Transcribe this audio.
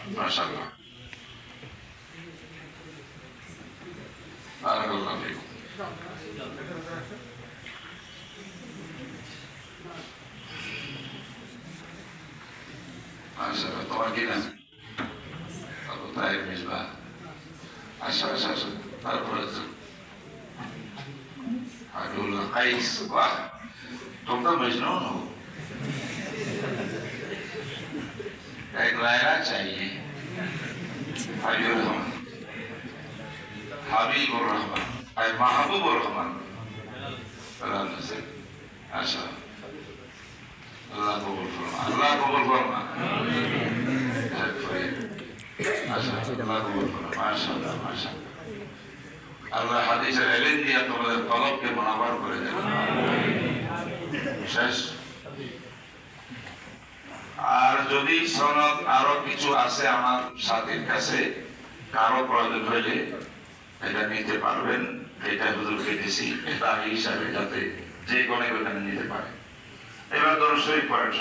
মাশাআল্লাহ বারাকাল্লাহু ফিকুম। মাশাআল্লাহ, তোমার কি নাম? আবু তাহের মিসবাহ। আসো আসো আসো, তারপরে হাবিবুল্লাহ কাইস। বাহ, তোমরা মজনুন हो। एक लायला चाहिए, हबीबुर रहमान, हबीबुर रहमान, महबूबुर रहमान। अच्छा, अल्लाह कबूल फरमा, अल्लाह कबूल फरमा। अच्छा, अल्लाह कबूल फरमा, माशाअल्लाह माशाअल्लाह। আল্লাহ হাদিসের ইলম দিয়া তোমাদের কলবকে মুনাওয়ার করে দেন। শেষ। আর যদি সনদ আরো কিছু আছে আমার সাথীর কাছে, কারো প্রয়োজন হইলে এটা নিতে পারবেন। এটা হুজুরকে দিছি, এটা হিসাবে যাতে যে কোনো এখানে নিতে পারে। এবার দরুদ শরীফ পড়েন।